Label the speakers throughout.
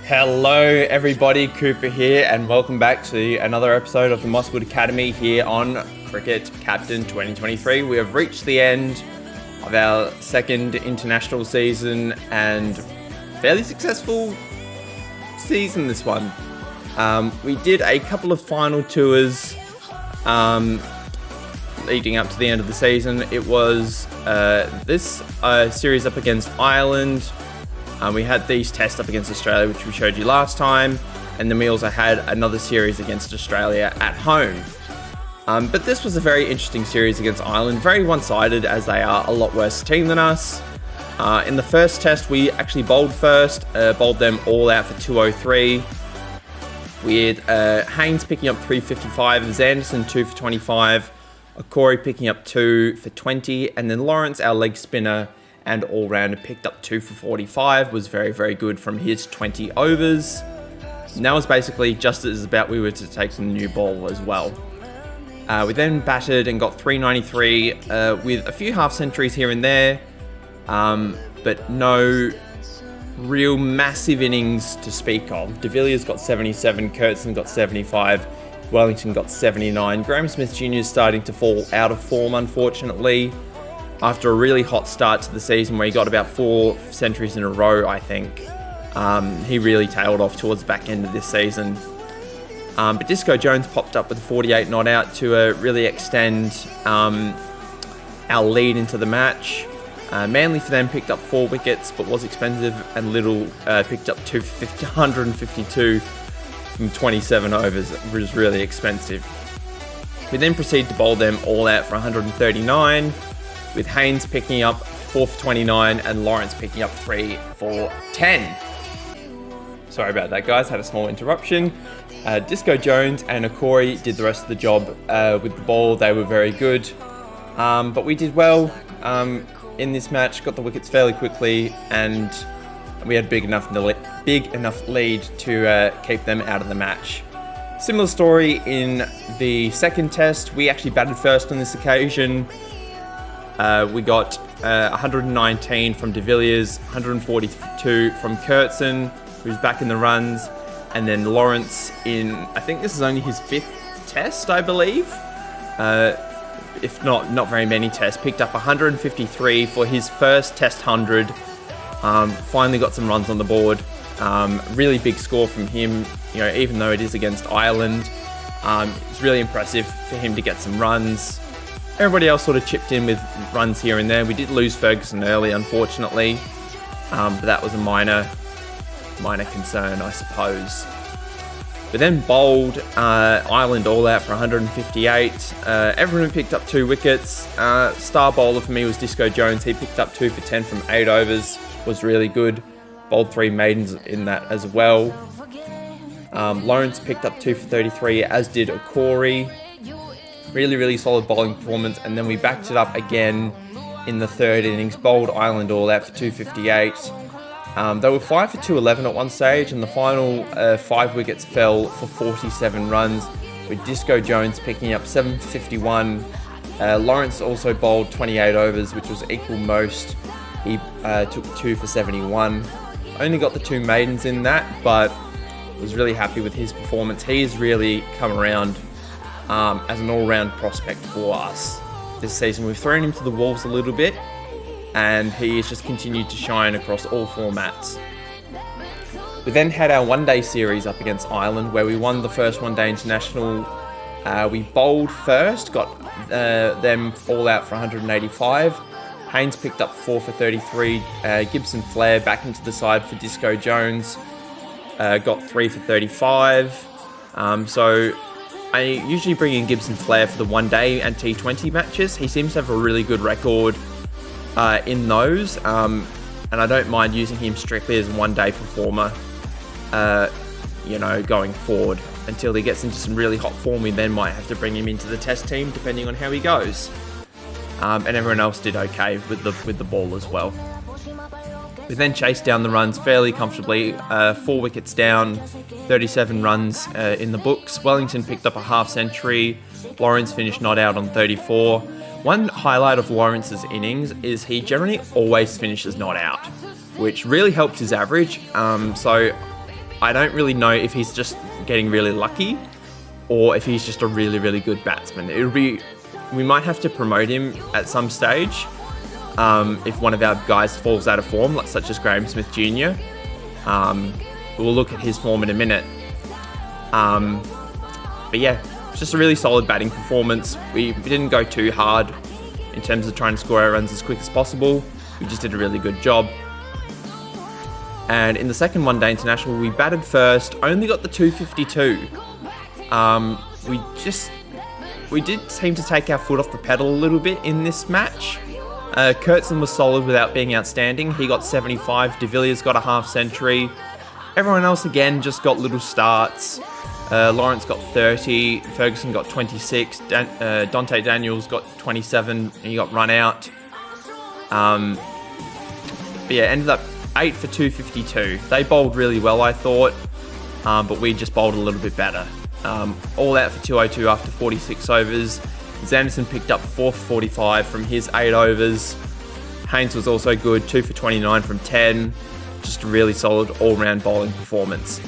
Speaker 1: Hello everybody, Cooper here, and welcome back to another episode of the Mosswood Academy here on Cricket Captain 2023. We have reached the end of our second international season and fairly successful season this one. We did a couple of final tours leading up to the end of the season. It was this series up against Ireland. We had these tests up against Australia, which we showed you last time, and then we also had another series against Australia at home. But this was a very interesting series against Ireland, very one-sided as they are a lot worse team than us. In the first test, we actually bowled first, bowled them all out for 203, with Haynes picking up 355, Zanderson 2 for 25, Corey picking up 2 for 20, and then Lawrence, our leg spinner, and all-rounder picked up 2 for 45, was very, very good from his 20 overs. And that was basically just as about we were to take the new ball as well. We then batted and got 393 with a few half-centuries here and there, but no real massive innings to speak of. De Villiers got 77, Kurtzen got 75, Wellington got 79. Graham Smith Jr. is starting to fall out of form, unfortunately. After a really hot start to the season where he got about 4 centuries in a row, I think, he really tailed off towards the back end of this season. But Disco Jones popped up with a 48 not out to really extend our lead into the match. Manly for them picked up 4 wickets but was expensive, and Little picked up 2 for 152 from 27 overs, which was really expensive. We then proceeded to bowl them all out for 139. With Haynes picking up 4 for 29 and Lawrence picking up 3 for 10. Sorry about that, guys. Had a small interruption. Disco Jones and Okori did the rest of the job with the ball. They were very good. But we did well in this match, got the wickets fairly quickly, and we had big enough lead to keep them out of the match. Similar story in the second test. We actually batted first on this occasion. We got 119 from De Villiers, 142 from Kurtzen, who's back in the runs, and then Lawrence in, I think this is only his 5th test, I believe. If not very many tests. Picked up 153 for his first test 100. Finally got some runs on the board. Really big score from him, even though it is against Ireland. It's really impressive for him to get some runs. Everybody else sort of chipped in with runs here and there. We did lose Ferguson early, unfortunately, but that was a minor concern, I suppose. But then bowled Ireland all out for 158. Everyone picked up 2 wickets. Star bowler for me was Disco Jones. He picked up 2 for 10 from 8 overs. Was really good. Bowled 3 maidens in that as well. Lawrence picked up 2 for 33, as did Okori. Really, really solid bowling performance, and then we backed it up again in the third innings, bowled Ireland all out for 258. They were 5 for 211 at one stage, and the final 5 wickets fell for 47 runs, with Disco Jones picking up 7 for 51. Lawrence also bowled 28 overs, which was equal most. He took 2 for 71. Only got the 2 maidens in that, but was really happy with his performance. He's really come around as an all-round prospect for us this season. We've thrown him to the wolves a little bit, and he has just continued to shine across all formats. We then had our one-day series up against Ireland, where we won the first one-day international. We bowled first, got them all out for 185. Haynes picked up 4 for 33. Gibson Flair back into the side for Disco Jones, got 3 for 35. So I usually bring in Gibson Flair for the one-day and T20 matches. He seems to have a really good record in those, and I don't mind using him strictly as a one-day performer, going forward. Until he gets into some really hot form, we then might have to bring him into the test team, depending on how he goes. And everyone else did okay with the ball as well. We then chased down the runs fairly comfortably, 4 wickets down, 37 runs in the books. Wellington picked up a half century. Lawrence finished not out on 34. One highlight of Lawrence's innings is he generally always finishes not out, which really helps his average. So I don't really know if he's just getting really lucky or if he's just a really, really good batsman. We might have to promote him at some stage if one of our guys falls out of form, like such as Graham Smith Jr. We'll look at his form in a minute. But yeah, it's just a really solid batting performance. We didn't go too hard in terms of trying to score our runs as quick as possible. We just did a really good job. And in the second one-day international, we batted first, only got the 252. We did seem to take our foot off the pedal a little bit in this match. Kurtzen was solid without being outstanding. He got 75. De Villiers got a half century. Everyone else, again, just got little starts. Lawrence got 30. Ferguson got 26. Dante Daniels got 27. And he got run out. But yeah, ended up 8 for 252. They bowled really well, I thought. But we just bowled a little bit better. All out for 202 after 46 overs. Zanderson picked up 4 for 45 from his 8 overs. Haynes was also good, 2 for 29 from 10. Just a really solid all-round bowling performance.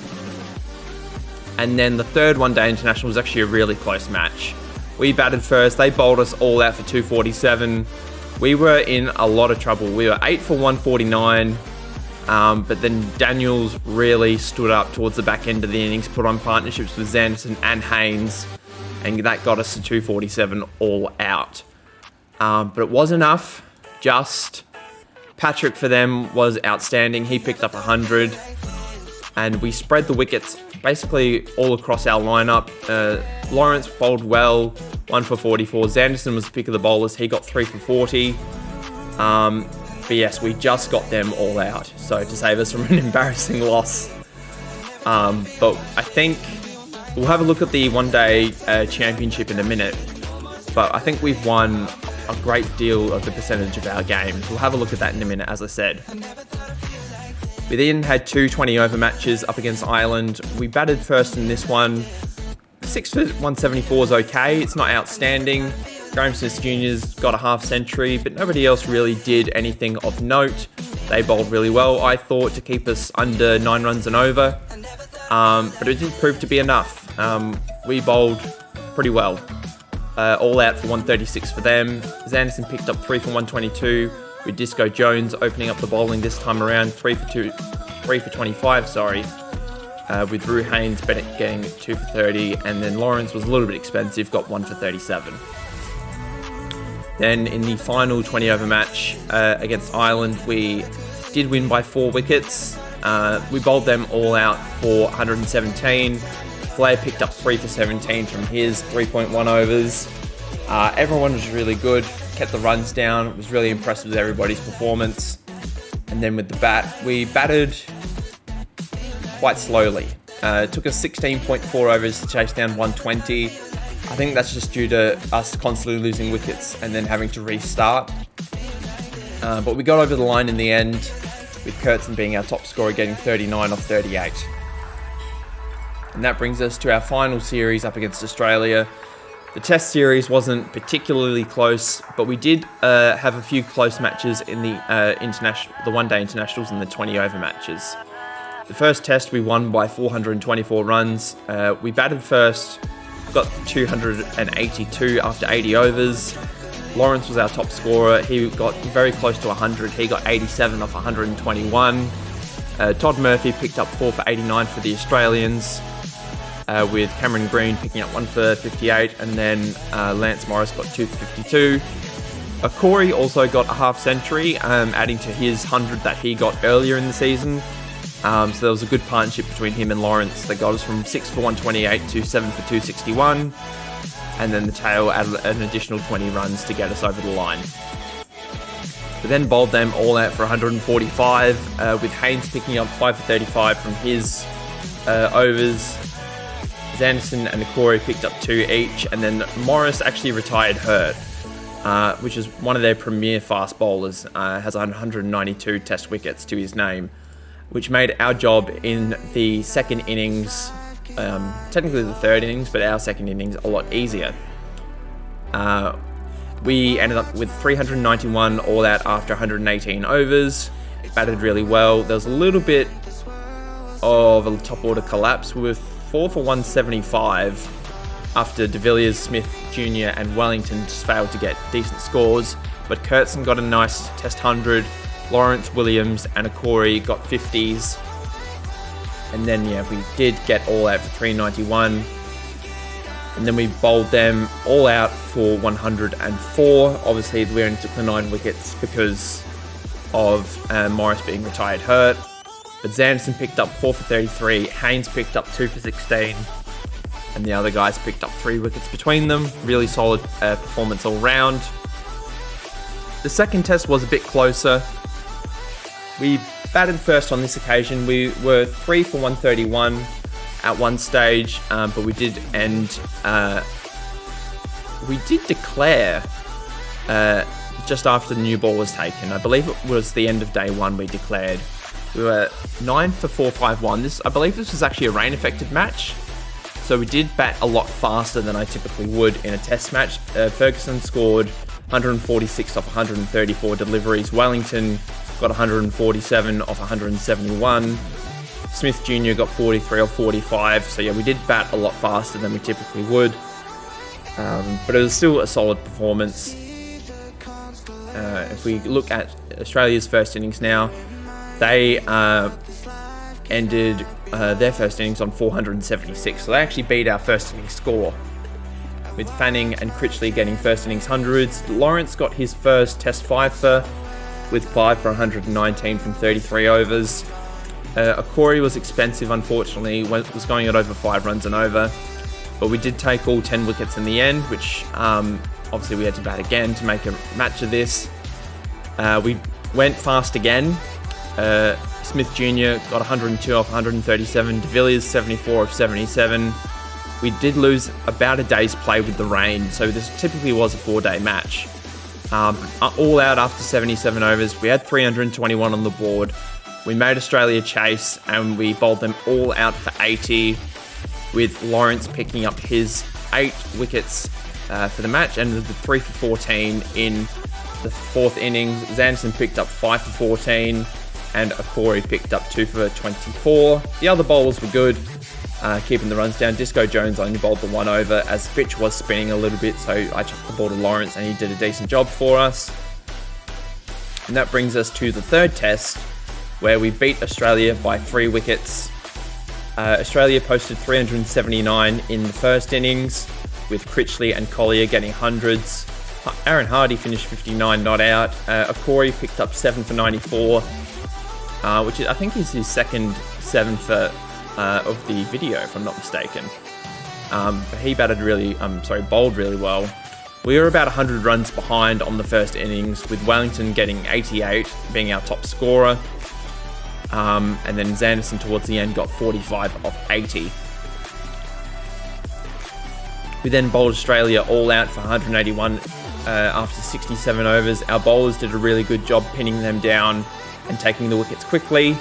Speaker 1: And then the third one-day international was actually a really close match. We batted first. They bowled us all out for 247. We were in a lot of trouble. We were 8 for 149. But then Daniels really stood up towards the back end of the innings, put on partnerships with Zanderson and Haynes, and that got us to 247 all out. But it was enough. Just Patrick for them was outstanding. He picked up 100, and we spread the wickets basically all across our lineup. Lawrence bowled well, 1 for 44. Zanderson was the pick of the bowlers. He got 3 for 40. But yes, we just got them all out, so to save us from an embarrassing loss. But I think we'll have a look at the one-day championship in a minute, but I think we've won a great deal of the percentage of our games. We'll have a look at that in a minute, as I said. We then had 2 20-over matches up against Ireland. We batted first in this one. 6 for 174 is okay, it's not outstanding. Graham Smith Jr.'s got a half century, but nobody else really did anything of note. They bowled really well, I thought, to keep us under 9 runs and over. But it didn't prove to be enough. We bowled pretty well. All out for 136 for them. Zanderson picked up 3 for 122, with Disco Jones opening up the bowling this time around, 3 for 25, with Drew Haynes getting 2 for 30, and then Lawrence was a little bit expensive, got 1 for 37. Then in the final 20-over match against Ireland, we did win by 4 wickets. We bowled them all out for 117. Flair picked up 3 for 17 from his 3.1 overs. Everyone was really good, kept the runs down, was really impressed with everybody's performance. And then with the bat, we batted quite slowly. It took us 16.4 overs to chase down 120. I think that's just due to us constantly losing wickets and then having to restart. But we got over the line in the end, with Kurtzen being our top scorer, getting 39 off 38. And that brings us to our final series up against Australia. The Test series wasn't particularly close, but we did have a few close matches in the one-day internationals and the 20-over matches. The first Test we won by 424 runs. We batted first, got 282 after 80 overs. Lawrence was our top scorer. He got very close to 100. He got 87 off 121. Todd Murphy picked up 4 for 89 for the Australians, with Cameron Green picking up 1 for 58, and then Lance Morris got 2 for 52. Corey also got a half century, adding to his 100 that he got earlier in the season. So there was a good partnership between him and Lawrence that got us from 6 for 128 to 7 for 261. And then the tail added an additional 20 runs to get us over the line. We then bowled them all out for 145, with Haynes picking up 5 for 35 from his overs. Zanderson and Corey picked up 2 each, and then Morris actually retired hurt, which is one of their premier fast bowlers, has 192 Test wickets to his name, which made our job in the second innings, technically the third innings, but our second innings a lot easier. We ended up with 391 all out after 118 overs, batted really well. There was a little bit of a top order collapse. We were 4 for 175 after De Villiers, Smith Jr. and Wellington just failed to get decent scores. But Kurtzen got a nice test 100. Lawrence, Williams and Akori got 50s. And then, yeah, we did get all out for 391. And then we bowled them all out for 104. Obviously, we only took the 9 wickets because of Morris being retired hurt. But Zanderson picked up 4 for 33. Haynes picked up 2 for 16. And the other guys picked up 3 wickets between them. Really solid performance all round. The second test was a bit closer. We batted first on this occasion. We were 3 for 131 at one stage, but we did declare just after the new ball was taken. I believe it was the end of day 1 we declared. We were 9 for 451. I believe this was actually a rain-affected match. So we did bat a lot faster than I typically would in a test match. Ferguson scored 146 off 134 deliveries. Wellington got 147 off 171. Smith Jr. got 43 off 45. So yeah, we did bat a lot faster than we typically would. But it was still a solid performance. If we look at Australia's first innings now, they ended their first innings on 476. So they actually beat our first innings score, with Fanning and Critchley getting first innings hundreds. Lawrence got his first test 5-fer with 5 for 119 from 33 overs. Akori was expensive, unfortunately, was going at over 5 runs and over. But we did take all 10 wickets in the end, which obviously we had to bat again to make a match of this. We went fast again. Smith Jr. got 102 off 137. De Villiers 74 off 77. We did lose about a day's play with the rain, so this typically was a 4-day match. All out after 77 overs. We had 321 on the board. We made Australia chase and we bowled them all out for 80, with Lawrence picking up his 8 wickets for the match and the 3 for 14 in the 4th innings. Zanderson picked up 5 for 14 and Akori picked up 2 for 24. The other bowlers were good, keeping the runs down. Disco Jones only bowled the 1 over as the pitch was spinning a little bit, so I chucked the ball to Lawrence and he did a decent job for us. And that brings us to the 3rd test, where we beat Australia by 3 wickets. Australia posted 379 in the first innings, with Critchley and Collier getting hundreds. Aaron Hardy finished 59 not out. Akori picked up 7 for 94, which I think is his second 7 for of the video, if I'm not mistaken. He bowled really well. We were about 100 runs behind on the first innings, with Wellington getting 88, being our top scorer. And then Zanderson towards the end got 45 off 80. We then bowled Australia all out for 181 after 67 overs. Our bowlers did a really good job pinning them down and taking the wickets quickly,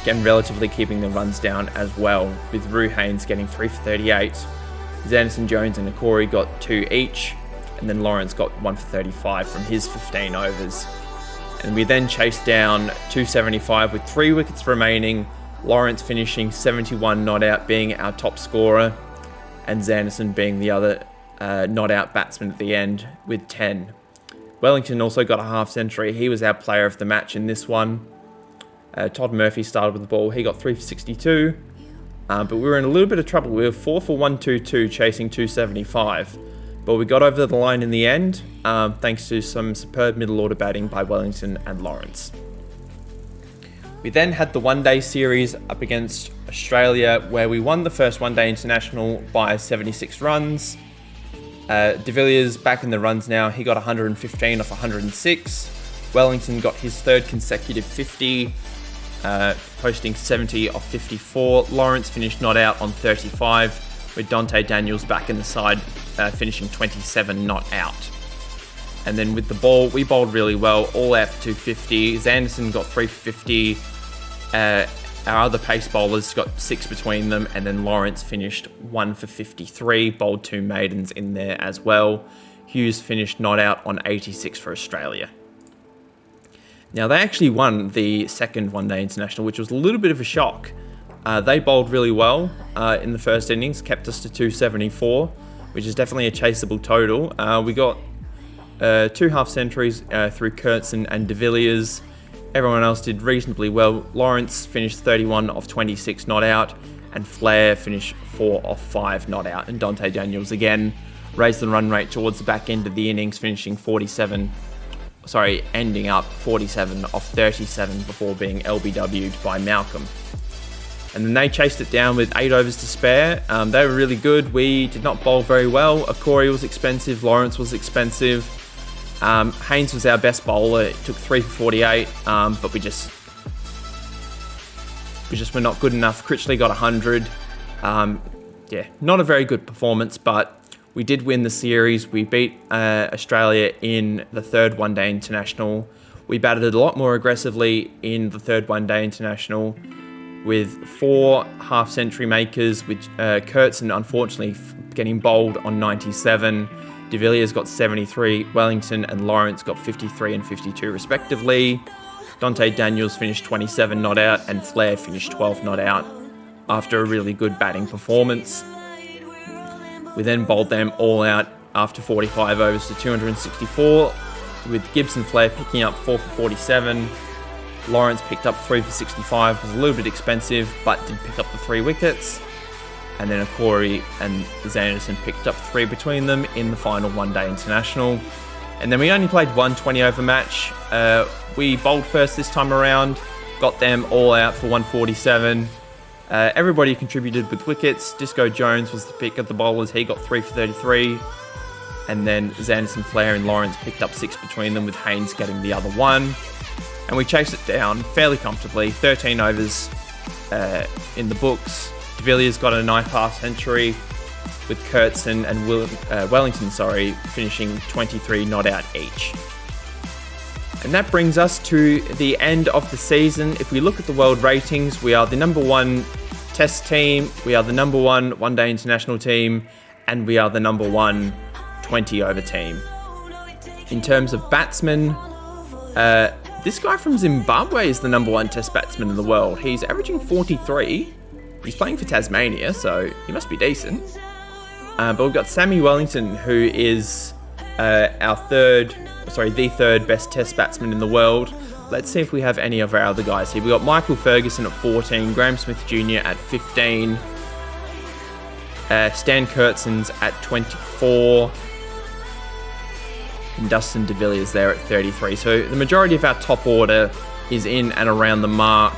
Speaker 1: again relatively keeping the runs down as well, with Rue Haynes getting 3 for 38. Zanderson, Jones and Akori got 2 each, and then Lawrence got 1 for 35 from his 15 overs. And we then chased down 275 with 3 wickets remaining, Lawrence finishing 71 not out, being our top scorer, and Zanderson being the other not out batsman at the end with 10. Wellington also got a half century. He was our player of the match in this one. Todd Murphy started with the ball. He got 3 for 62. But we were in a little bit of trouble. We were 4 for 122 chasing 275. But we got over the line in the end, thanks to some superb middle order batting by Wellington and Lawrence. We then had the one-day series up against Australia, where we won the first one-day international by 76 runs. De Villiers back in the runs now. He got 115 off 106. Wellington got his 3rd consecutive 50, posting 70 off 54. Lawrence finished not out on 35, with Dante Daniels back in the side, finishing 27 not out. And then with the ball, we bowled really well, all out for 250. Zanderson got 3 for 50. Our other pace bowlers got 6 between them, and then Lawrence finished 1 for 53, bowled 2 maidens in there as well. Hughes finished not out on 86 for Australia. Now, they actually won the second one-day international, which was a little bit of a shock. They bowled really well in the first innings, kept us to 274, which is definitely a chaseable total. We got 2 half centuries through Kurtzen and de Villiers. Everyone else did reasonably well. Lawrence finished 31 off 26 not out, and Flair finished 4 off 5 not out. And Dante Daniels again raised the run rate towards the back end of the innings, ending up 47 off 37 before being LBW'd by Malcolm. And then they chased it down with 8 overs to spare. They were really good. We did not bowl very well. Akori was expensive. Lawrence was expensive. Haynes was our best bowler. It took 3 for 48, but we just were not good enough. Critchley got 100. Not a very good performance, but we did win the series. We beat Australia in the 3rd one-day international. We batted a lot more aggressively in the 3rd one-day international with 4 half-century makers, which Kurtzen unfortunately getting bowled on 97. De Villiers got 73, Wellington and Lawrence got 53 and 52 respectively. Dante Daniels finished 27 not out, and Flair finished 12 not out after a really good batting performance. We then bowled them all out after 45 overs to 264, with Gibson Flair picking up 4 for 47. Lawrence picked up 3 for 65, was a little bit expensive, but did pick up the 3 wickets. And then Akori and Zanderson picked up 3 between them in the final one-day international. And then we only played one 20-over match. We bowled first this time around, got them all out for 147. Everybody contributed with wickets. Disco Jones was the pick of the bowlers. He got 3 for 33. And then Zanderson, Flair and Lawrence picked up 6 between them, with Haynes getting the other 1. And we chased it down fairly comfortably. 13 overs in the books. De Villiers got a 9 half century, with Kurtzen and Wellington finishing 23 not out each. And that brings us to the end of the season. If we look at the world ratings, we are the number 1 test team, we are the number 1 one-day international team, and we are the number 1 20-over team. In terms of batsmen, this guy from Zimbabwe is the number 1 test batsman in the world. He's averaging 43. He's playing for Tasmania, so he must be decent. But we've got Sammy Wellington, who is the 3rd best test batsman in the world. Let's see if we have any of our other guys here. We've got Michael Ferguson at 14, Graham Smith Jr. at 15, Stan Kurtzen's at 24, and Dustin de Villiers there at 33. So the majority of our top order is in and around the mark.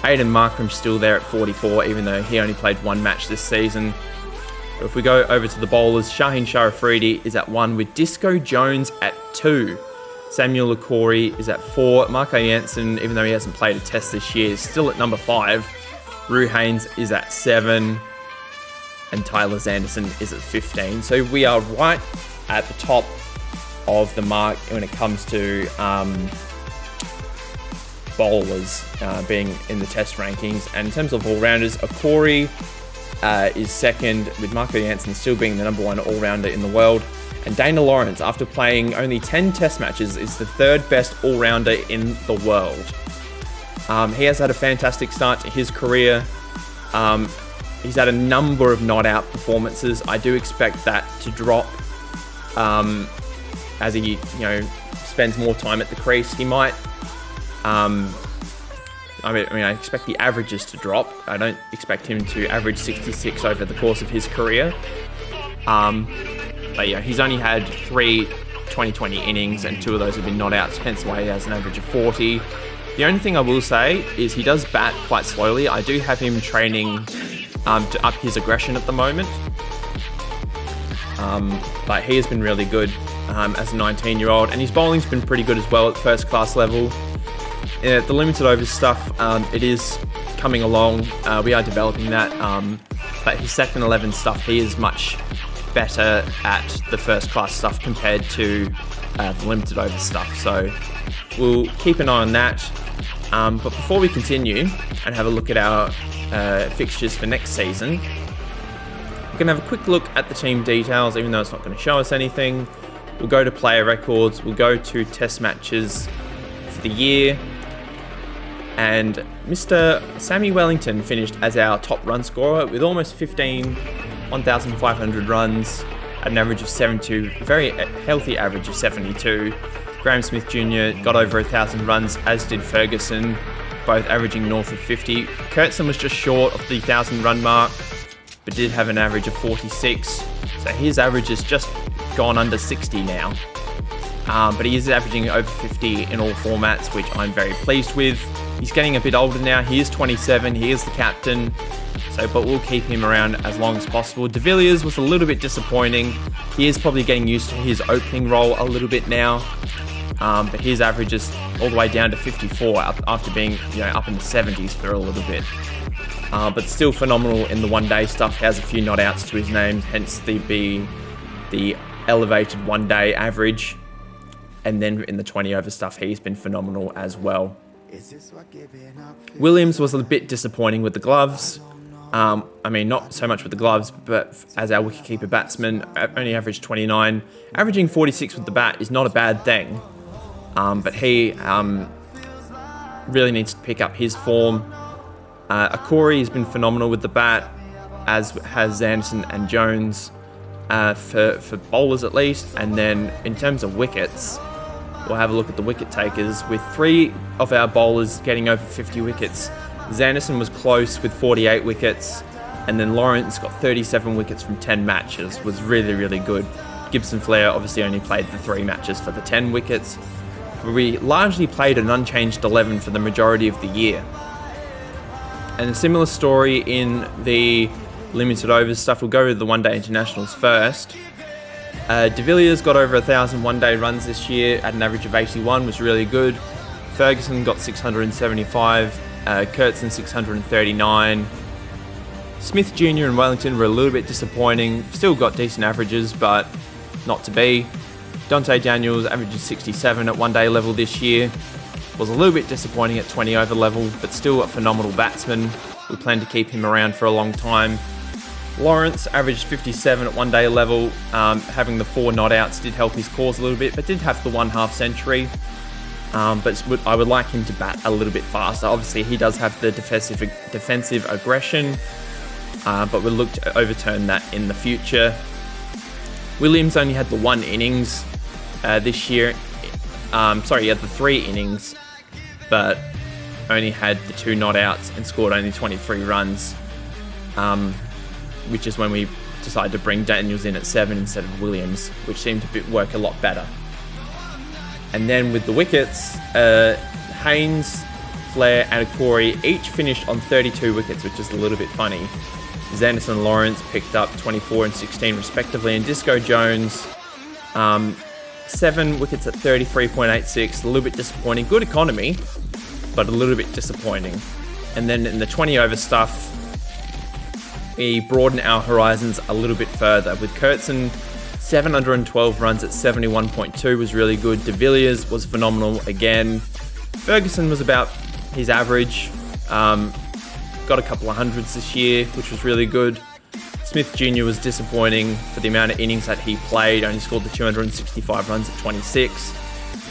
Speaker 1: Aidan Markram's still there at 44, even though he only played 1 match this season. But if we go over to the bowlers, Shaheen Sharafridi is at 1, with Disco Jones at 2. Samuel Akori is at 4. Marco Jansen, even though he hasn't played a test this year, is still at number 5. Rue Haynes is at 7. And Tyler Zanderson is at 15. So we are right at the top of the mark when it comes to bowlers being in the test rankings. And in terms of all-rounders, Akori is second, with Marco Jansen still being the number 1 all-rounder in the world. And Dana Lawrence, after playing only 10 test matches, is the 3rd best all-rounder in the world. He has had a fantastic start to his career. He's had a number of not-out performances. I do expect that to drop as he, spends more time at the crease. He might. I expect the averages to drop. I don't expect him to average 66 over the course of his career. But yeah, he's only had 3 2020 innings, and 2 of those have been not outs, hence why he has an average of 40. The only thing I will say is he does bat quite slowly. I do have him training to up his aggression at the moment. But he has been really good as a 19-year-old, and his bowling's been pretty good as well at first class level. The limited overs stuff, it is coming along. We are developing that, but his second 11 stuff, he is much better at the first class stuff compared to the limited over stuff. So we'll keep an eye on that. But before we continue and have a look at our fixtures for next season, we're going to have a quick look at the team details, even though it's not going to show us anything. We'll go to player records. We'll go to test matches for the year. And Mr. Sammy Wellington finished as our top run scorer with almost 1,500 runs at an average of 72, a very healthy average of 72. Graham Smith Jr. got over 1,000 runs, as did Ferguson, both averaging north of 50. Kurtzen was just short of the 1,000 run mark, but did have an average of 46. So his average has just gone under 60 now. But he is averaging over 50 in all formats, which I'm very pleased with. He's getting a bit older now. He is 27. He is the captain. But we'll keep him around as long as possible. De Villiers was a little bit disappointing. He is probably getting used to his opening role a little bit now. But his average is all the way down to 54 after being up in the 70s for a little bit. But still phenomenal in the one-day stuff. Has a few not outs to his name, hence the elevated one-day average. And then in the 20 over stuff, he's been phenomenal as well. Williams was a bit disappointing with the gloves. Not so much with the gloves, but as our wicketkeeper batsman, only averaged 29. Averaging 46 with the bat is not a bad thing. But he really needs to pick up his form. Akori has been phenomenal with the bat, as has Zanderson and Jones for bowlers at least. And then in terms of wickets, we'll have a look at the wicket takers, with 3 of our bowlers getting over 50 wickets. Zanderson was close with 48 wickets, and then Lawrence got 37 wickets from 10 matches, was really, really good. Gibson Flair obviously only played the 3 matches for the 10 wickets. We largely played an unchanged 11 for the majority of the year. And a similar story in the limited overs stuff. We'll go with the one-day internationals first. De Villiers got over 1,000 one-day runs this year at an average of 81, was really good. Ferguson got 675, Kurtzen 639. Smith Jr. and Wellington were a little bit disappointing. Still got decent averages, but not to be. Dante Daniels averaged 67 at one-day level this year. Was a little bit disappointing at 20 over level, but still a phenomenal batsman. We plan to keep him around for a long time. Lawrence averaged 57 at one-day level. Having the 4 not outs did help his cause a little bit, but did have the 1/2 century. But I would like him to bat a little bit faster. Obviously, he does have the defensive aggression, but we'll look to overturn that in the future. Williams only had the 1 innings this year. He had the 3 innings, but only had the 2 not outs and scored only 23 runs, which is when we decided to bring Daniels in at 7 instead of Williams, which seemed to work a lot better. And then with the wickets, Haynes, Flair and Akori each finished on 32 wickets, which is a little bit funny. Zanderson and Lawrence picked up 24 and 16 respectively, and Disco Jones, 7 wickets at 33.86, a little bit disappointing. Good economy, but a little bit disappointing. And then in the 20 over stuff, we broaden our horizons a little bit further. With Kurtzen, 712 runs at 71.2 was really good. De Villiers was phenomenal again. Ferguson was about his average. Got a couple of hundreds this year, which was really good. Smith Jr. was disappointing for the amount of innings that he played. Only scored the 265 runs at 26.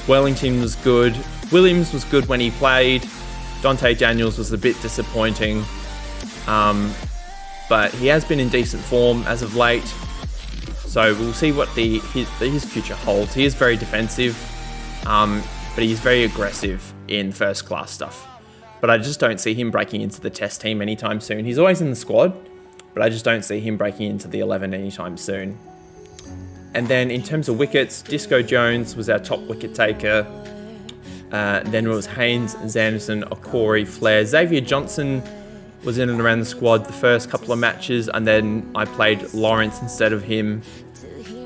Speaker 1: Wellington was good. Williams was good when he played. Dante Daniels was a bit disappointing. But he has been in decent form as of late. So we'll see what his future holds. He is very defensive, but he's very aggressive in first class stuff. But I just don't see him breaking into the test team anytime soon. He's always in the squad, but I just don't see him breaking into the 11 anytime soon. And then in terms of wickets, Disco Jones was our top wicket taker. Then it was Haynes, Zanderson, Akori, Flair. Xavier Johnson was in and around the squad the first couple of matches, and then I played Lawrence instead of him.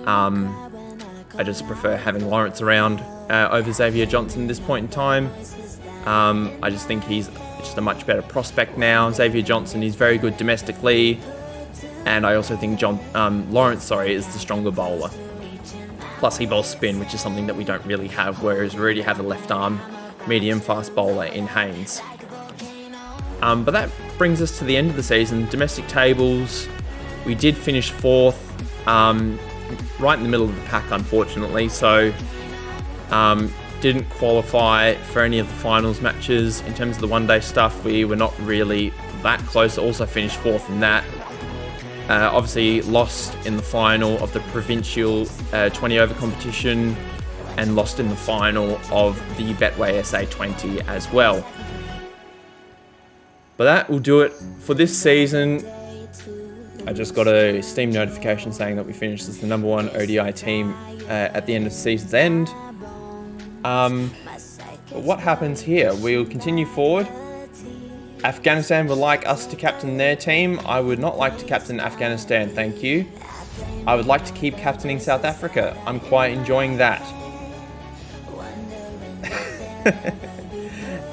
Speaker 1: I just prefer having Lawrence around over Xavier Johnson at this point in time. I just think he's just a much better prospect now. Xavier Johnson is very good domestically, and I also think Lawrence is the stronger bowler. Plus he bowls spin, which is something that we don't really have, whereas we already have a left arm medium fast bowler in Haynes. But that brings us to the end of the season. Domestic tables, we did finish 4th, right in the middle of the pack, unfortunately. So didn't qualify for any of the finals matches. In terms of the one-day stuff, we were not really that close. Also finished 4th in that. Obviously lost in the final of the provincial 20-over competition and lost in the final of the Betway SA20 as well. But that will do it for this season. I just got a Steam notification saying that we finished as the #1 ODI team at the end of the season's end. But what happens here? We'll continue forward. Afghanistan would like us to captain their team. I would not like to captain Afghanistan, thank you. I would like to keep captaining South Africa. I'm quite enjoying that.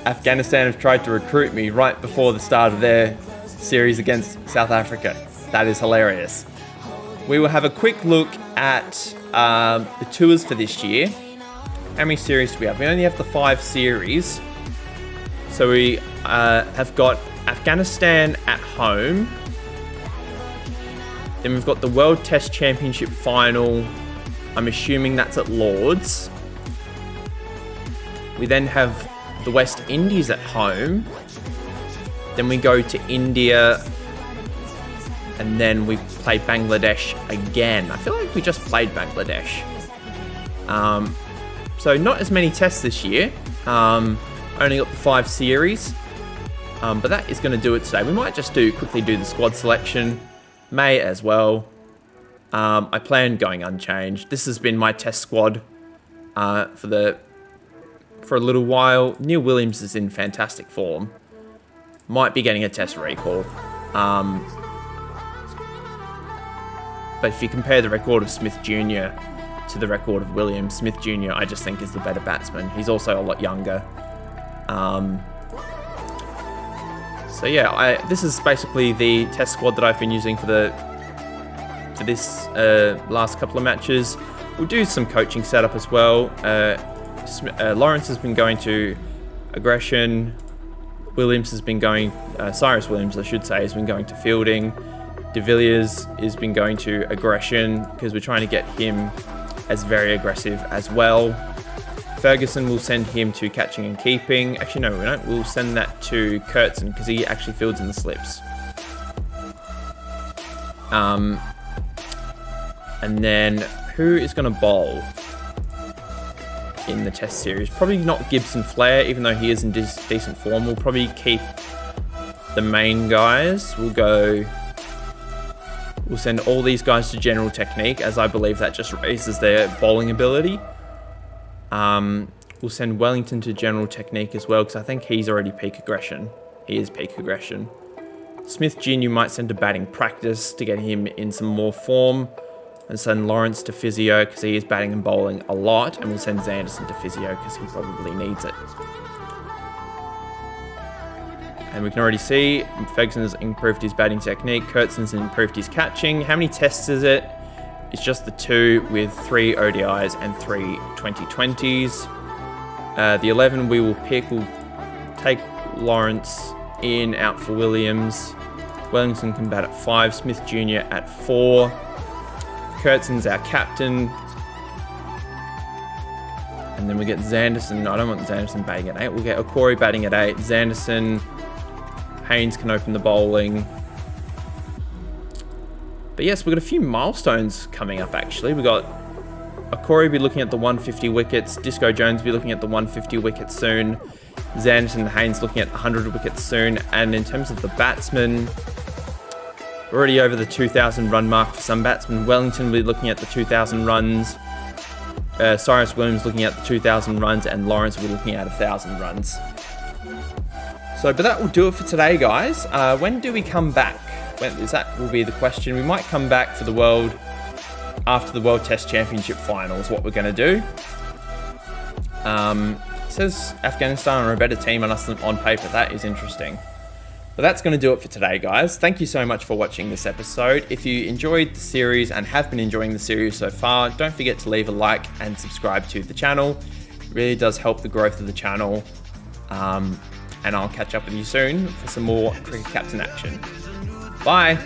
Speaker 1: Afghanistan have tried to recruit me right before the start of their series against South Africa. That is hilarious. We will have a quick look at the tours for this year. How many series do we have? We only have the 5 series. So we have got Afghanistan at home. Then we've got the World Test Championship final. I'm assuming that's at Lord's. We then have the West Indies at home. Then we go to India. And then we play Bangladesh again. I feel like we just played Bangladesh. So not as many tests this year. Only got the 5 series. But that is going to do it today. We might just quickly do the squad selection. May as well. I plan going unchanged. This has been my test squad for a little while. Neil Williams is in fantastic form. Might be getting a test recall. But if you compare the record of Smith Jr. to the record of Williams, Smith Jr. I just think is the better batsman. He's also a lot younger. So yeah, this is basically the test squad that I've been using for this last couple of matches. We'll do some coaching setup as well. Lawrence has been going to aggression. Williams has been going, Cyrus Williams I should say, has been going to fielding. De Villiers has been going to aggression because we're trying to get him as very aggressive as well. Ferguson will send him to catching and keeping. Actually, no, we don't. We'll send that to Kurtzen because he actually fields in the slips. And then who is going to bowl in the test series? Probably not Gibson Flair, even though he is in decent form. We'll probably keep the main guys. We'll send all these guys to general technique, as I believe that just raises their bowling ability. We'll send Wellington to general technique as well, because I think he's already peak aggression. He is peak aggression. Smith Jr. might send to batting practice to get him in some more form. And send Lawrence to physio, because he is batting and bowling a lot. And we'll send Zanderson to physio, because he probably needs it. And we can already see Ferguson has improved his batting technique. Kurtzen's improved his catching. How many tests is it? It's just the 2 with 3 ODIs and 3 2020s. The 11 we will pick. We'll take Lawrence in, out for Williams. Wellington can bat at 5. Smith Jr. at 4. Kurtzen's our captain. And then we get Zanderson. No, I don't want Zanderson batting at 8. We'll get Okori batting at 8. Zanderson. Haynes can open the bowling. But yes, we've got a few milestones coming up actually. We've got Okori be looking at the 150 wickets. Disco Jones be looking at the 150 wickets soon. Zanderson and Haynes looking at 100 wickets soon. And in terms of the batsmen, we're already over the 2,000 run mark for some batsmen. Wellington will be looking at the 2,000 runs. Cyrus Williams looking at the 2,000 runs. And Lawrence will be looking at 1,000 runs. But that will do it for today, guys. When do we come back? That will be the question. We might come back for the World after the World Test Championship finals. What we're going to do. It says Afghanistan are a better team on us than on paper. That is interesting. But that's going to do it for today, guys. Thank you so much for watching this episode. If you enjoyed the series and have been enjoying the series so far, don't forget to leave a like and subscribe to the channel. It really does help the growth of the channel. And I'll catch up with you soon for some more Cricket Captain action. Bye!